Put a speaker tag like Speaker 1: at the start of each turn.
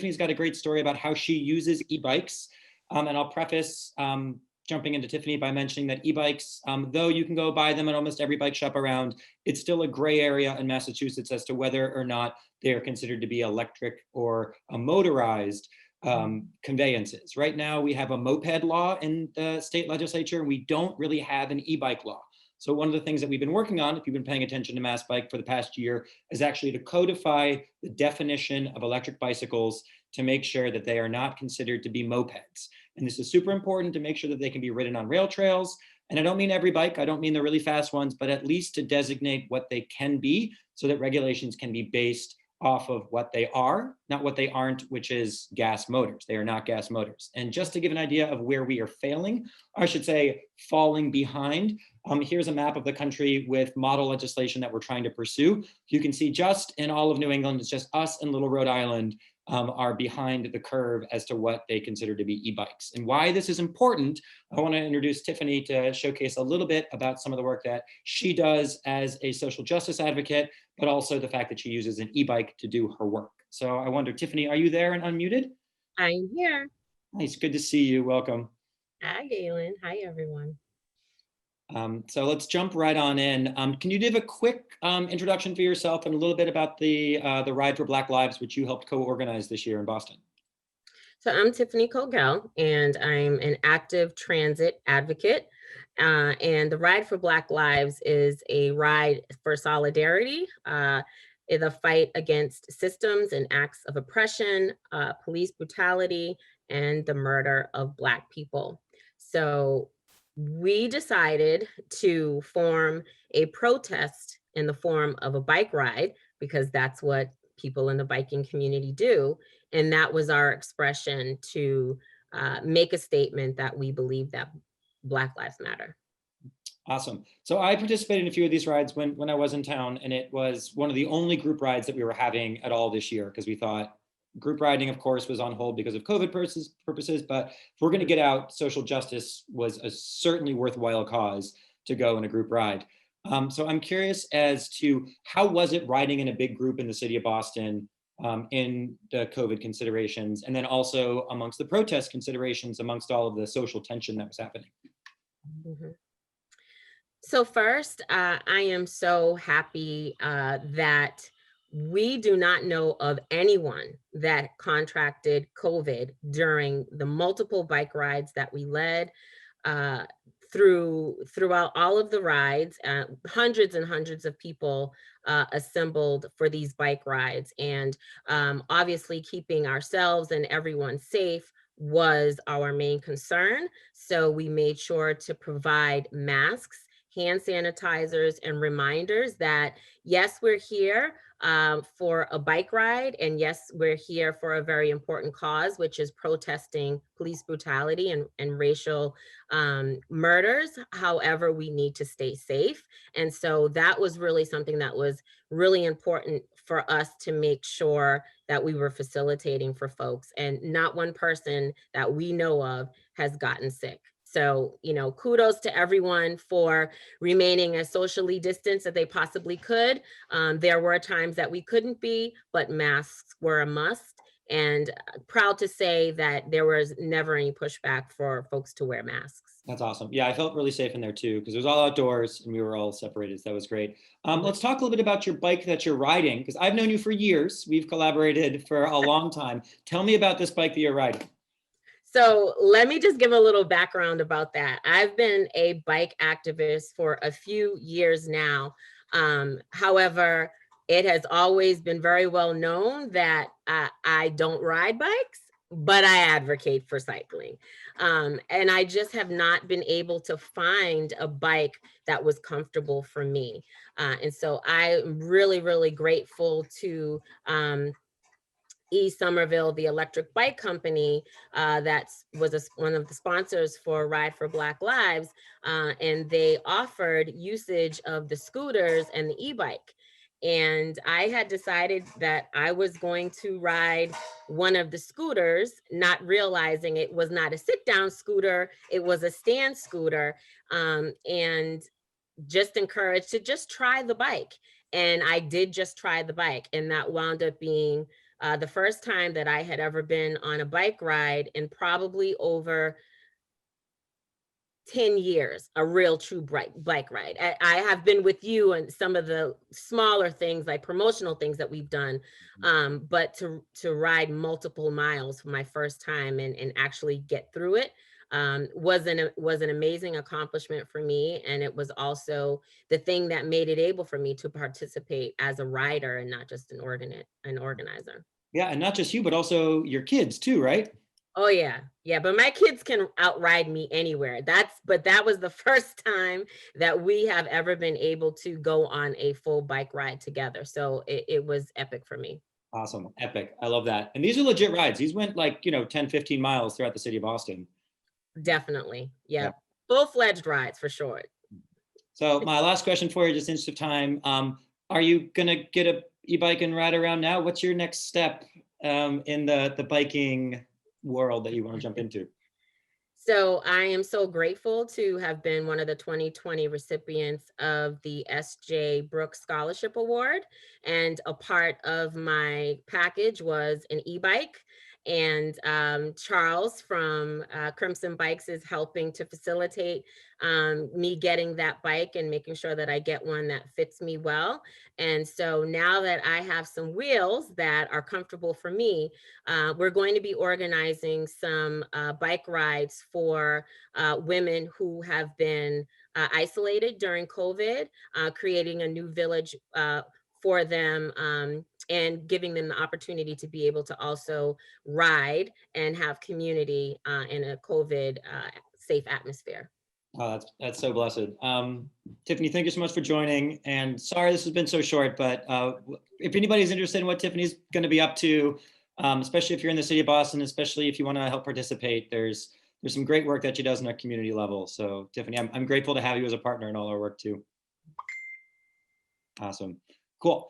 Speaker 1: Tiffany's got a great story about how she uses e-bikes. And I'll preface jumping into Tiffany by mentioning that e-bikes, though you can go buy them at almost every bike shop around, it's still a gray area in Massachusetts as to whether or not they are considered to be electric or a motorized conveyances. Right now, we have a moped law in the state legislature, and we don't really have an e-bike law. So one of the things that we've been working on, if you've been paying attention to MassBike for the past year, is actually to codify the definition of electric bicycles to make sure that they are not considered to be mopeds. And this is super important to make sure that they can be ridden on rail trails. And I don't mean every bike, I don't mean the really fast ones, but at least to designate what they can be so that regulations can be based off of what they are, not what they aren't, which is gas motors. They are not gas motors. And just to give an idea of where we are failing, I should say falling behind, here's a map of the country with model legislation that we're trying to pursue. You can see just in all of New England, it's just us and little Rhode Island are behind the curve as to what they consider to be e-bikes. And why this is important, I want to introduce Tiffany to showcase a little bit about some of the work that she does as a social justice advocate, but also the fact that she uses an e-bike to do her work. So I wonder, Tiffany, are you there and unmuted?
Speaker 2: I'm here.
Speaker 1: Nice, good to see you, welcome.
Speaker 2: Hi, Galen. Hi, everyone.
Speaker 1: So let's jump right on in. Can you give a quick introduction for yourself and a little bit about the Ride for Black Lives, which you helped co-organize this year in Boston?
Speaker 2: So I'm Tiffany Cogell, and I'm an active transit advocate. And the Ride for Black Lives is a ride for solidarity, in the fight against systems and acts of oppression, police brutality, and the murder of Black people. So we decided to form a protest in the form of a bike ride because that's what people in the biking community do. And that was our expression to make a statement that we believe that Black Lives Matter.
Speaker 1: Awesome. So I participated in a few of these rides when I was in town, and it was one of the only group rides that we were having at all this year because we thought group riding, of course, was on hold because of COVID purposes, but if we're going to get out, social justice was a certainly worthwhile cause to go in a group ride. So I'm curious as to how was it riding in a big group in the city of Boston in the COVID considerations, and then also amongst the protest considerations, amongst all of the social tension that was happening?
Speaker 2: Mm-hmm. So first, I am so happy that we do not know of anyone that contracted COVID during the multiple bike rides that we led throughout all of the rides. Hundreds and hundreds of people assembled for these bike rides, and obviously keeping ourselves and everyone safe was our main concern. So we made sure to provide masks, hand sanitizers, and reminders that yes, we're here for a bike ride, and yes, we're here for a very important cause, which is protesting police brutality and racial murders. However, we need to stay safe. And so that was really something that was really important for us to make sure that we were facilitating for folks, and not one person that we know of has gotten sick. So, kudos to everyone for remaining as socially distanced as they possibly could. There were times that we couldn't be, but masks were a must. And proud to say that there was never any pushback for folks to wear masks.
Speaker 1: That's awesome. Yeah, I felt really safe in there too, because it was all outdoors and we were all separated. So that was great. Let's talk a little bit about your bike that you're riding, because I've known you for years. We've collaborated for a long time. Tell me about this bike that you're riding.
Speaker 2: So let me just give a little background about that. I've been a bike activist for a few years now. However, it has always been very well known that I don't ride bikes, but I advocate for cycling. And I just have not been able to find a bike that was comfortable for me. And so I'm really, really grateful to Somerville, the electric bike company that was one of the sponsors for Ride for Black Lives, and they offered usage of the scooters and the e-bike. And I had decided that I was going to ride one of the scooters, not realizing it was not a sit-down scooter, it was a stand scooter, and just encouraged to just try the bike. And I did just try the bike, and that wound up being The first time that I had ever been on a bike ride in probably over 10 years, a real true bike ride. I have been with you and some of the smaller things like promotional things that we've done. But to ride multiple miles for my first time and actually get through it was an amazing accomplishment for me. And it was also the thing that made it able for me to participate as a rider and not just an organizer.
Speaker 1: Yeah, and not just you, but also your kids too, right?
Speaker 2: Oh yeah. Yeah, but my kids can outride me anywhere. But that was the first time that we have ever been able to go on a full bike ride together. So it was epic for me.
Speaker 1: Awesome. Epic. I love that. And these are legit rides. These went like, 10, 15 miles throughout the city of Boston.
Speaker 2: Definitely.
Speaker 1: Yeah.
Speaker 2: Yep. Full-fledged rides for sure.
Speaker 1: So my last question for you, just interest of time, are you gonna get a e-bike and ride around now? What's your next step in the biking world that you want to jump into?
Speaker 2: So I am so grateful to have been one of the 2020 recipients of the S.J. Brooks Scholarship Award. And a part of my package was an e-bike. And Charles from Crimson Bikes is helping to facilitate me getting that bike and making sure that I get one that fits me well. And so now that I have some wheels that are comfortable for me, we're going to be organizing some bike rides for women who have been isolated during COVID, creating a new village for them, and giving them the opportunity to be able to also ride and have community in a COVID safe atmosphere.
Speaker 1: Oh, that's so blessed. Tiffany, thank you so much for joining. And sorry this has been so short, but if anybody's interested in what Tiffany's going to be up to, especially if you're in the city of Boston, especially if you want to help participate, there's some great work that she does on a community level. So Tiffany, I'm grateful to have you as a partner in all our work too. Awesome. Cool.